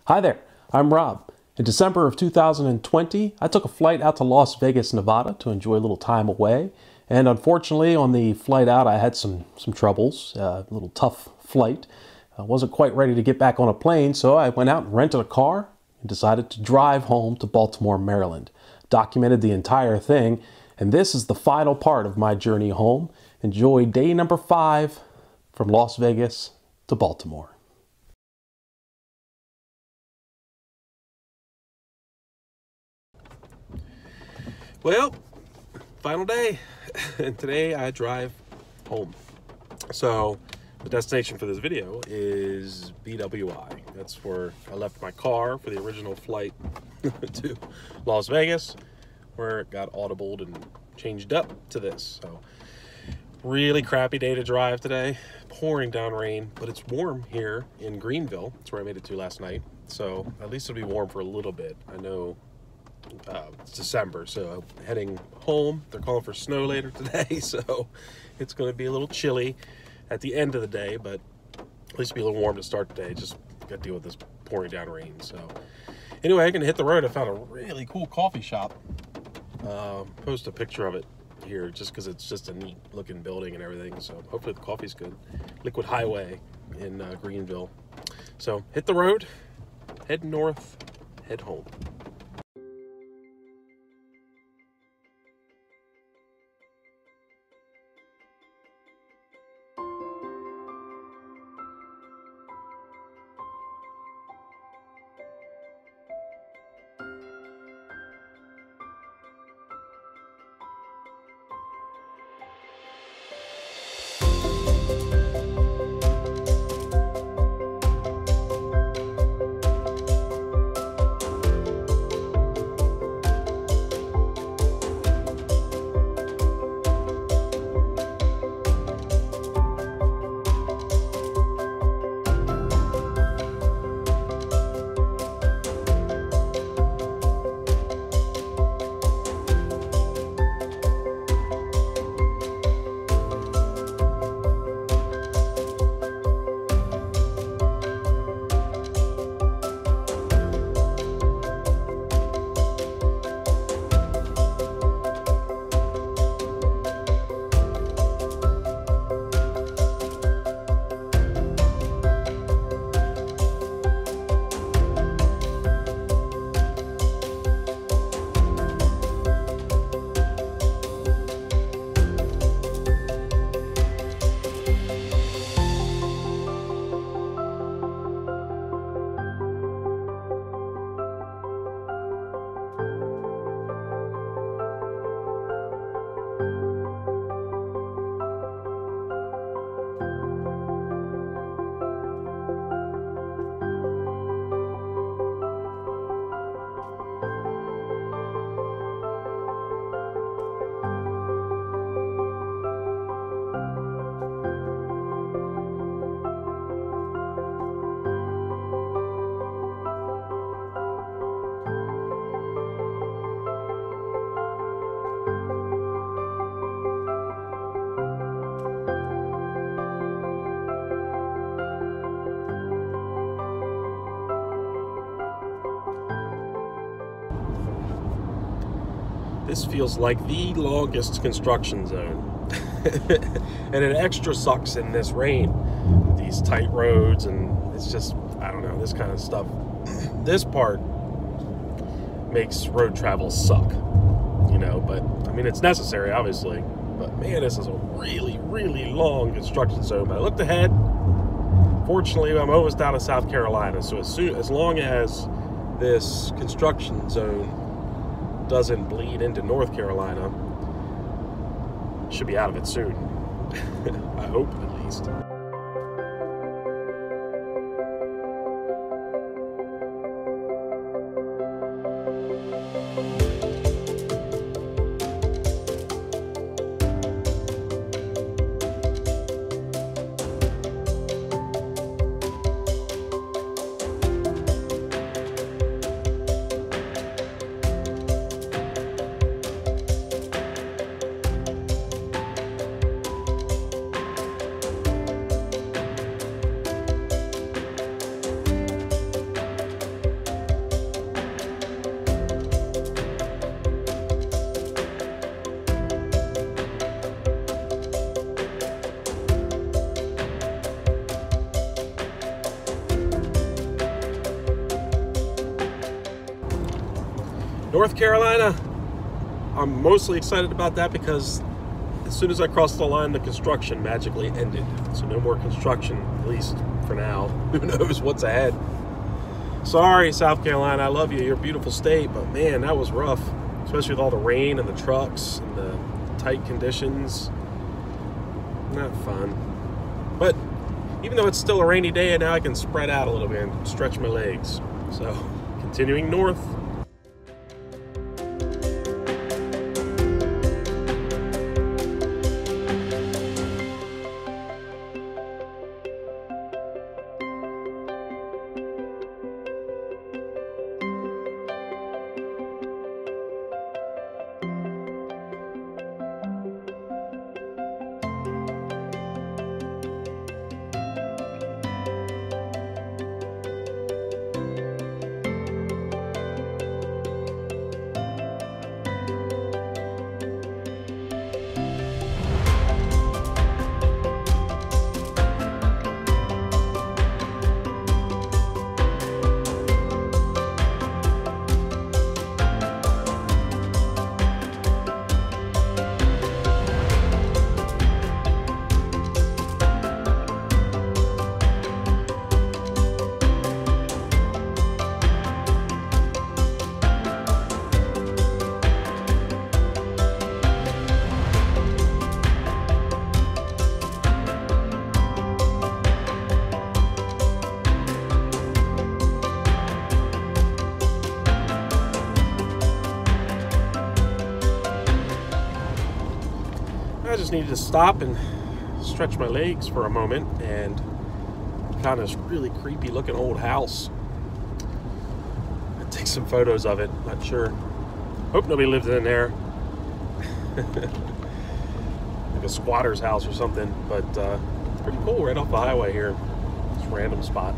Hi there, I'm Rob. In December of 2020, I took a flight out to Las Vegas, Nevada to enjoy a little time away. And unfortunately, on the flight out, I had some troubles, a little tough flight. I wasn't quite ready to get back on a plane, so I went out and rented a car and decided to drive home to Baltimore, Maryland. Documented the entire thing, and this is the final part of my journey home. Enjoy day number 5 from Las Vegas to Baltimore. Well, final day, and today I drive home. So the destination for this video is BWI. That's where I left my car for the original flight to Las Vegas, where it got audibled and changed up to this. So really crappy day to drive today, pouring down rain, but it's warm here in Greenville. That's where I made it to last night. So at least it'll be warm for a little bit. I know it's December, so heading home. They're calling for snow later today, so it's going to be a little chilly at the end of the day, but at least be a little warm to start the day. Just got to deal with this pouring down rain. So anyway, I'm going to hit the road. I found a really cool coffee shop. Post a picture of it here just because it's just a neat looking building and everything. So hopefully the coffee's good. Liquid Highway in Greenville. So hit the road, head north, head home. This feels like the longest construction zone. And it extra sucks in this rain. These tight roads, and it's just, I don't know, this kind of stuff. This part makes road travel suck, you know, but I mean, it's necessary, obviously. But man, this is a really, really long construction zone. But I looked ahead. Fortunately, I'm almost out of South Carolina. So as long as this construction zone doesn't bleed into North Carolina, should be out of it soon. I hope, at least. North Carolina, I'm mostly excited about that because as soon as I crossed the line, the construction magically ended. So no more construction, at least for now. Who knows what's ahead. Sorry, South Carolina, I love you. You're a beautiful state, but man, that was rough. Especially with all the rain and the trucks and the tight conditions. Not fun. But even though it's still a rainy day, and now I can spread out a little bit and stretch my legs. So, continuing north. I just needed to stop and stretch my legs for a moment, and found this really creepy looking old house. I'll take some photos of it, not sure. Hope nobody lives in there. Like a squatter's house or something, but pretty cool right off the highway here. This random spot.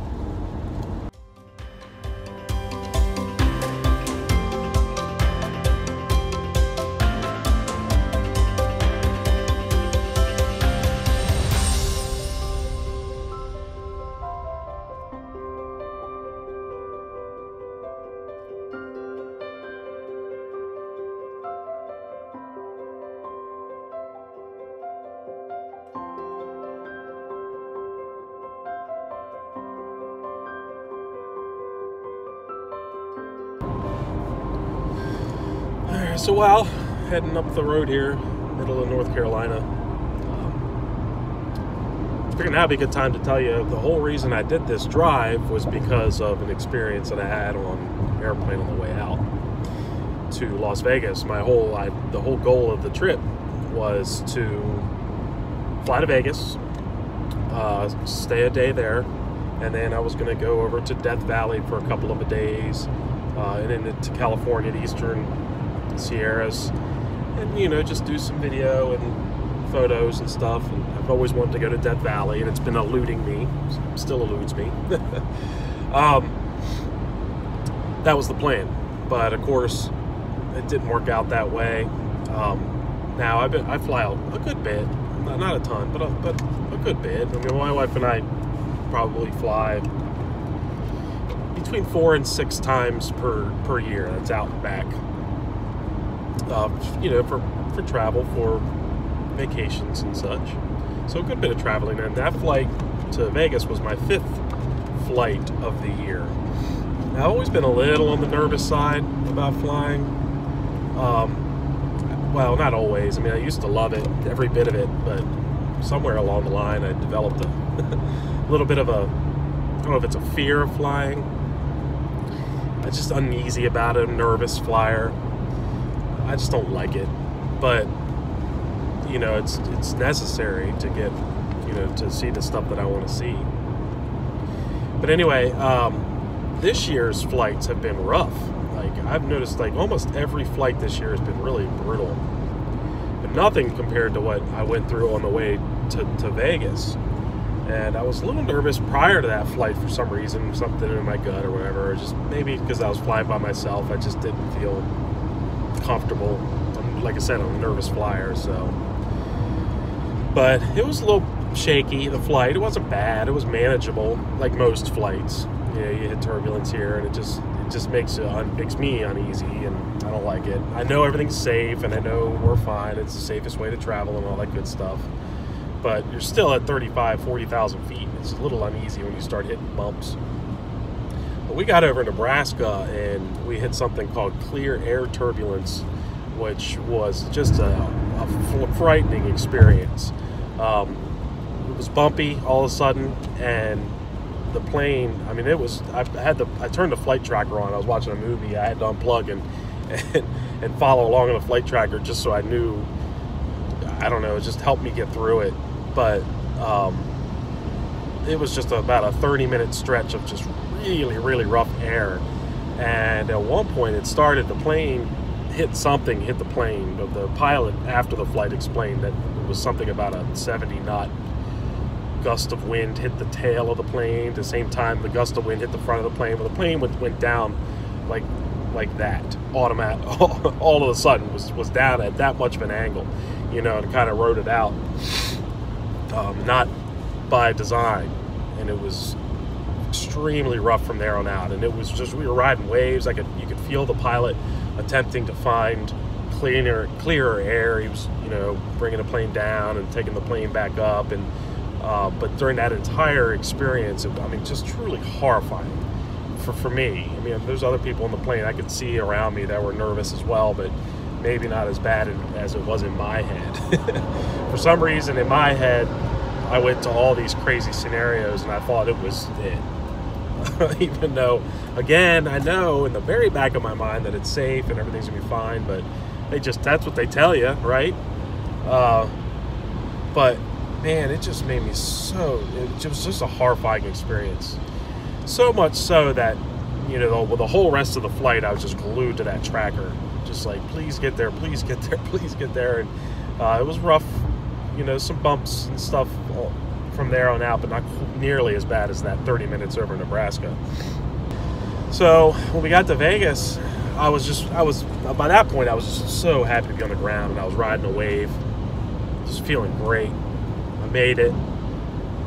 So while heading up the road here, middle of North Carolina, I figured now would be a good time to tell you the whole reason I did this drive was because of an experience that I had on an airplane on the way out to Las Vegas. The whole goal of the trip was to fly to Vegas, stay a day there, and then I was going to go over to Death Valley for a couple of days, and then to California, the Eastern Sierras, and just do some video and photos and stuff. And I've always wanted to go to Death Valley, and it's been eluding me, still eludes me. That was the plan, but of course it didn't work out that way. Now I fly out a good bit, not a ton, but a good bit. I mean, my wife and I probably fly between 4 and 6 times per year. That's out and back. For travel, for vacations and such. So a good bit of traveling, and that flight to Vegas was my 5th flight of the year. I've always been a little on the nervous side about flying. Well, not always. I mean, I used to love it, every bit of it, but somewhere along the line I developed a little bit of I don't know if it's a fear of flying. I'm just uneasy about it, a nervous flyer. I just don't like it, but it's necessary to get to see the stuff that I want to see. But anyway, this year's flights have been rough. Like, I've noticed, like, almost every flight this year has been really brutal, but nothing compared to what I went through on the way to Vegas. And I was a little nervous prior to that flight for some reason, something in my gut or whatever, or just maybe because I was flying by myself. I just didn't feel comfortable. Like I said, I'm a nervous flyer, so. But it was a little shaky, the flight. It wasn't bad. It was manageable, like most flights. you know, you hit turbulence here, and it just makes me uneasy, and I don't like it. I know everything's safe, and I know we're fine. It's the safest way to travel and all that good stuff. But you're still at 35, 40,000 feet. It's a little uneasy when you start hitting bumps. But we got over Nebraska, and we hit something called clear air turbulence, which was just a frightening experience. It was bumpy all of a sudden, and the plane, I mean, I turned the flight tracker on. I was watching a movie. I had to unplug and follow along on the flight tracker just so I knew, I don't know, it just helped me get through it. But it was just about a 30-minute stretch of just really, really rough air. And at one point it started, the plane hit the plane. But the pilot, after the flight, explained that it was something about a 70-knot gust of wind hit the tail of the plane. At the same time, the gust of wind hit the front of the plane. But the plane went down like that, automatic. All of a sudden was down at that much of an angle, you know, and kind of rode it out, not by design. And it was extremely rough from there on out. And it was just, we were riding waves. You could feel the pilot attempting to find clearer air. He was, you know, bringing the plane down and taking the plane back up. And but during that entire experience, I mean, just truly horrifying for me. I mean, there's other people on the plane I could see around me that were nervous as well, but maybe not as bad as it was in my head. For some reason, in my head, I went to all these crazy scenarios, and I thought it was it. Even though, again, I know in the very back of my mind that it's safe and everything's gonna be fine, but that's what they tell you, right? But man, it just made me it was just a horrifying experience. So much so that, you know, the whole rest of the flight, I was just glued to that tracker. Just like, please get there, please get there, please get there. And it was rough, you know, some bumps and stuff from there on out, but not nearly as bad as that 30 minutes over Nebraska. So when we got to Vegas, by that point, I was just so happy to be on the ground, and I was riding a wave, just feeling great. I made it.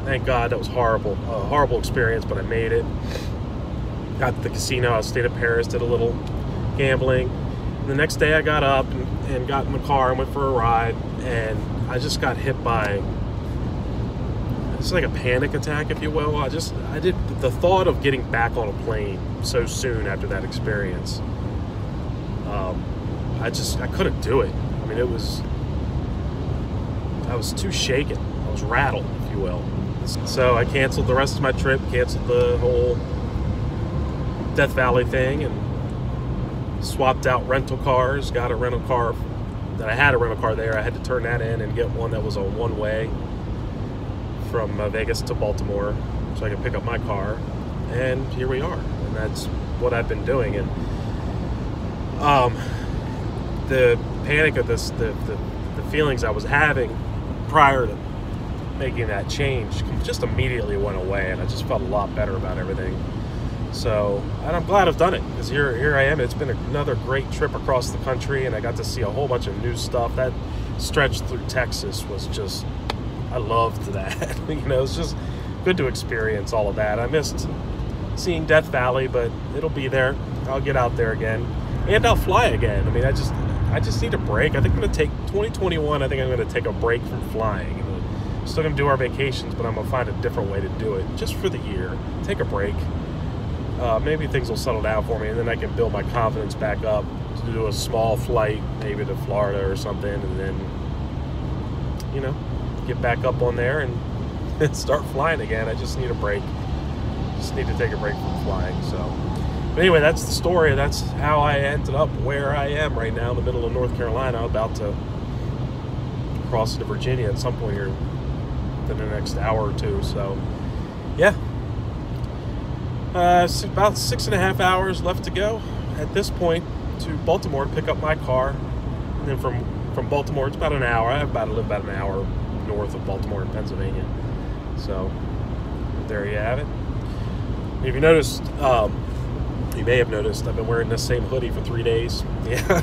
Thank God. That was horrible. A horrible experience, but I made it. Got to the casino. I stayed at Paris, did a little gambling. And the next day I got up and got in the car and went for a ride, and I just got hit by, it's like a panic attack, if you will. The thought of getting back on a plane so soon after that experience, I couldn't do it. I mean, I was too shaken. I was rattled, if you will. So I canceled the rest of my trip, canceled the whole Death Valley thing, and swapped out rental cars. Got a rental car that I had a rental car there. I had to turn that in and get one that was a one-way from Vegas to Baltimore, so I could pick up my car. And here we are, and that's what I've been doing. And the panic of this, the feelings I was having prior to making that change just immediately went away, and I just felt a lot better about everything. So, and I'm glad I've done it, because here I am. It's been another great trip across the country, and I got to see a whole bunch of new stuff. That stretch through Texas was just, I loved that. You know, it's just good to experience all of that. I missed seeing Death Valley, but it'll be there. I'll get out there again, and I'll fly again. I mean, I just need a break. I think I'm going to take 2021. I think I'm going to take a break from flying. Still going to do our vacations, but I'm going to find a different way to do it just for the year. Take a break. Maybe things will settle down for me, and then I can build my confidence back up to do a small flight, maybe to Florida or something, and then, you know, get back up on there and start flying again. I just need a break. Just need to take a break from flying. So, but anyway, that's the story. That's how I ended up where I am right now in the middle of North Carolina, about to cross into Virginia at some point here in the next hour or two. So, yeah. It's about 6.5 hours left to go at this point to Baltimore to pick up my car. And then from Baltimore, it's about an hour. I live about an hour north of Baltimore in Pennsylvania. So there you have it. If you noticed, you may have noticed, I've been wearing this same hoodie for 3 days. Yeah,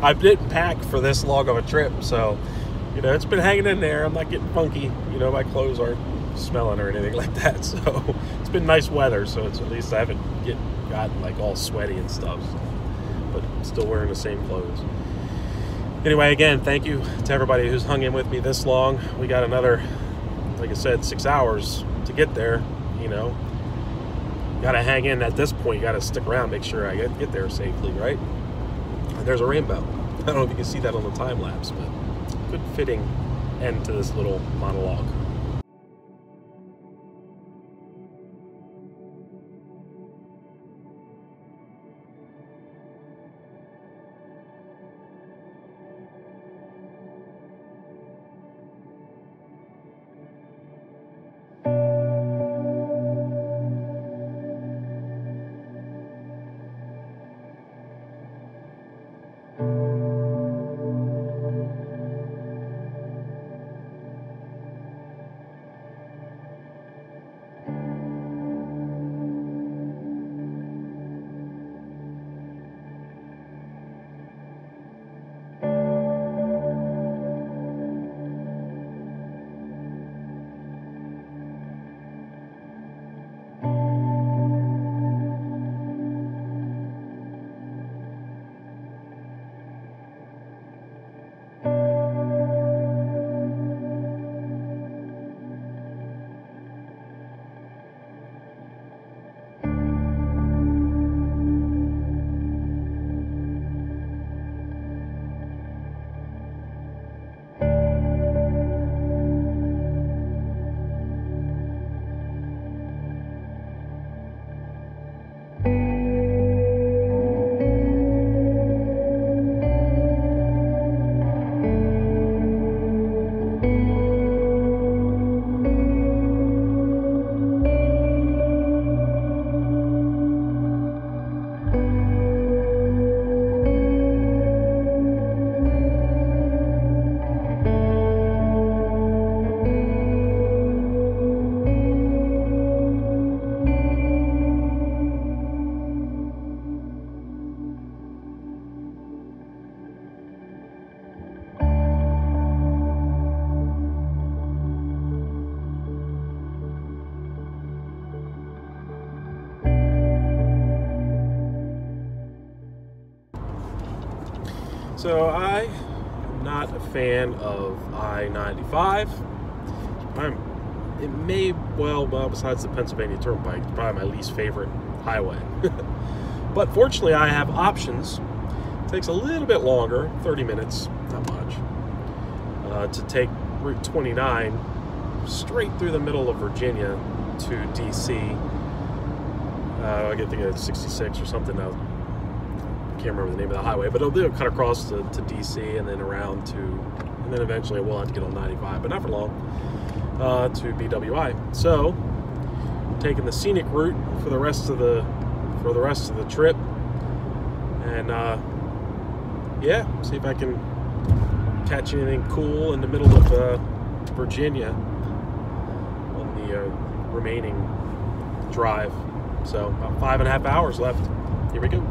I didn't pack for this long of a trip, so, you know, it's been hanging in there. I'm not getting funky. You know, my clothes aren't smelling or anything like that, so it's been nice weather, so it's at least I haven't gotten like all sweaty and stuff. So, but still wearing the same clothes. Anyway, again, thank you to everybody who's hung in with me this long. We got another, like I said, 6 hours to get there. You know, gotta hang in at this point. You gotta stick around, make sure I get there safely, right? And there's a rainbow. I don't know if you can see that on the time lapse, but good fitting end to this little monologue. So I'm not a fan of I-95. It may, well, besides the Pennsylvania Turnpike, it's probably my least favorite highway. But fortunately, I have options. It takes a little bit longer, 30 minutes, not much, to take Route 29 straight through the middle of Virginia to DC. I get to get 66 or something now. I can't remember the name of the highway, but it'll cut across to DC and then around to, and then eventually we'll have to get on 95, but not for long, to BWI. So, taking the scenic route for the rest of the trip, and yeah, see if I can catch anything cool in the middle of Virginia on the remaining drive. So about 5.5 hours left. Here we go.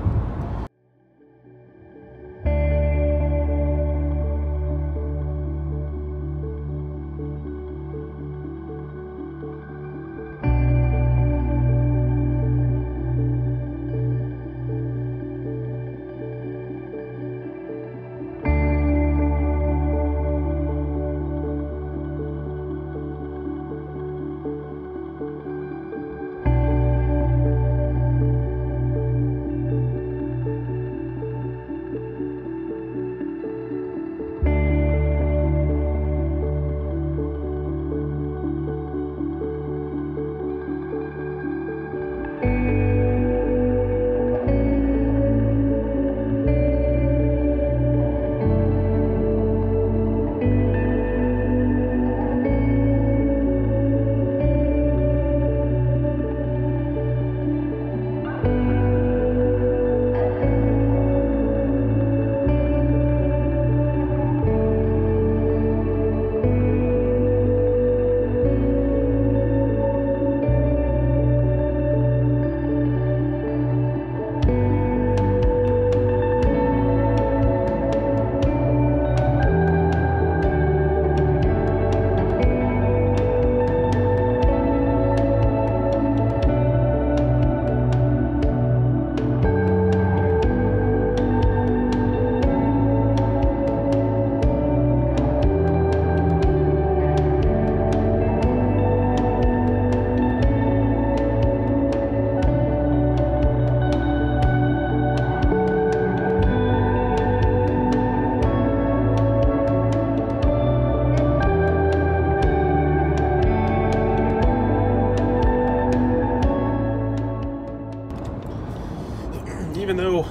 even though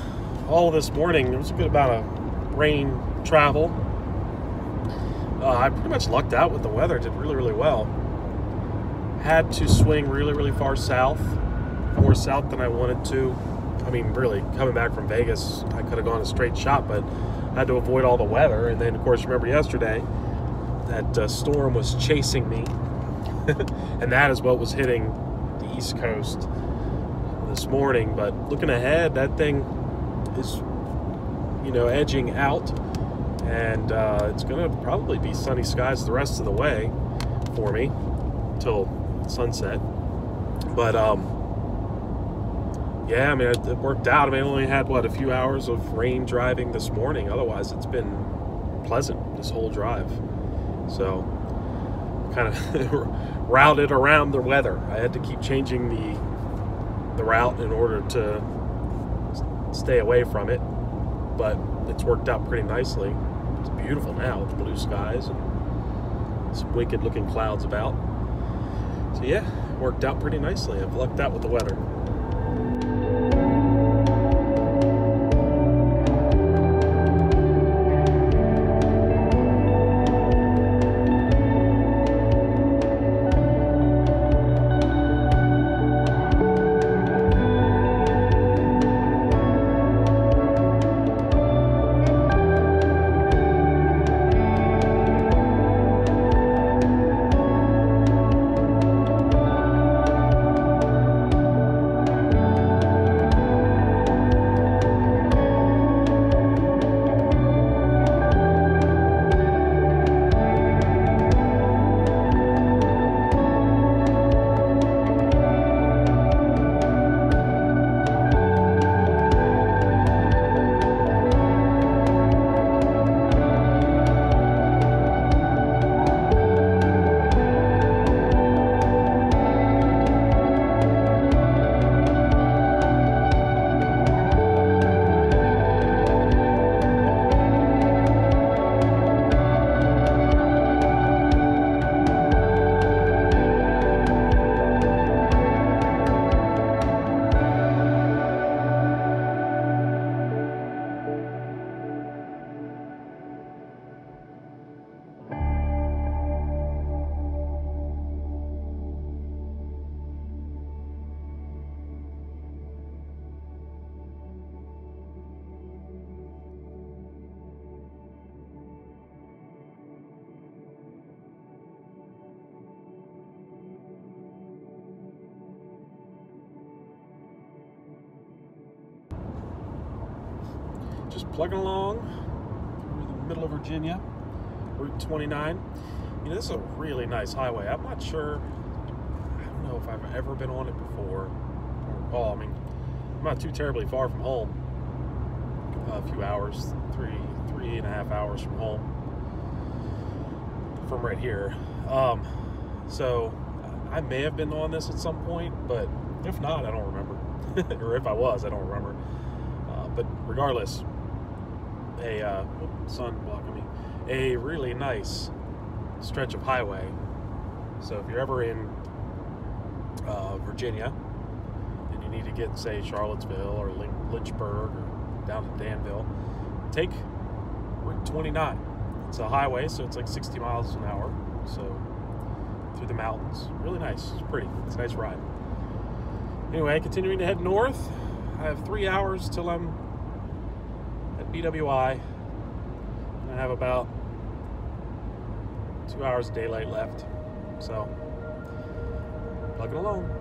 all this morning there was a good amount of rain travel, I pretty much lucked out with the weather. Did really, really well. Had to swing really, really far south, more south than I wanted to. I mean, really, coming back from Vegas, I could have gone a straight shot, but I had to avoid all the weather. And then, of course, remember yesterday, that storm was chasing me. And that is what was hitting the East Coast this morning. But looking ahead, that thing is, you know, edging out. And it's going to probably be sunny skies the rest of the way for me until sunset. But, yeah, I mean, it worked out. I mean, I only had, what, a few hours of rain driving this morning. Otherwise, it's been pleasant this whole drive. So, kind of routed around the weather. I had to keep changing the route in order to stay away from it. But it's worked out pretty nicely. It's beautiful now with blue skies and some wicked-looking clouds about. So, yeah, it worked out pretty nicely. I've lucked out with the weather. Just plugging along through the middle of Virginia, Route 29. You know, this is a really nice highway. I'm not sure, I don't know if I've ever been on it before. I mean, I'm not too terribly far from home. A few hours, three and a half hours from home, from right here. So I may have been on this at some point, but if not, I don't remember. Or if I was, I don't remember. But regardless, sun blocking me, a really nice stretch of highway. So if you're ever in Virginia and you need to get, say, Charlottesville or Lynchburg or down to Danville, take Route 29. It's a highway, so it's like 60 miles an hour. So through the mountains, really nice. It's pretty. It's a nice ride. Anyway, continuing to head north. I have 3 hours till I'm at BWI. And I have about 2 hours of daylight left. So, plugging along.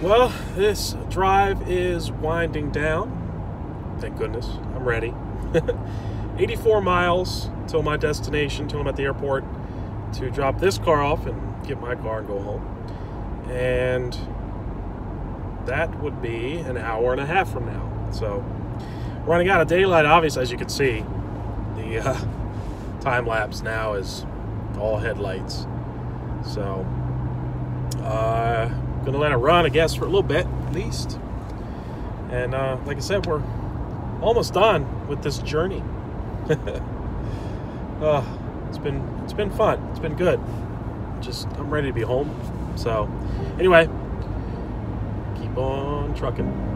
Well, this drive is winding down. Thank goodness, I'm ready. 84 miles till my destination, till I'm at the airport to drop this car off and get my car and go home. And that would be an hour and a half from now. So, running out of daylight, obviously, as you can see, the time lapse now is all headlights. So, gonna let it run, I guess, for a little bit at least. And like I said, we're almost done with this journey. It's been fun. It's been good. I'm ready to be home. So, anyway, keep on trucking.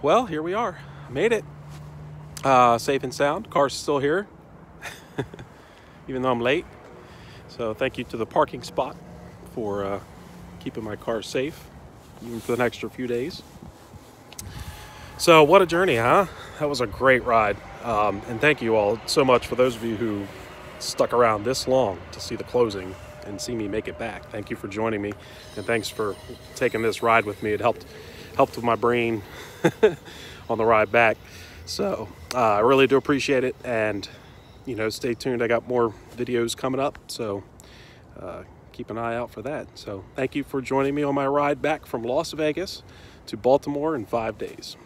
Well, here we are. Made it. Safe and sound. Car's still here, even though I'm late. So thank you to the parking spot for keeping my car safe, even for the extra few days. So what a journey, huh? That was a great ride. And thank you all so much for those of you who stuck around this long to see the closing and see me make it back. Thank you for joining me, and thanks for taking this ride with me. It helped with my brain on the ride back. So I really do appreciate it, and stay tuned. I got more videos coming up, so keep an eye out for that. So thank you for joining me on my ride back from Las Vegas to Baltimore in 5 days.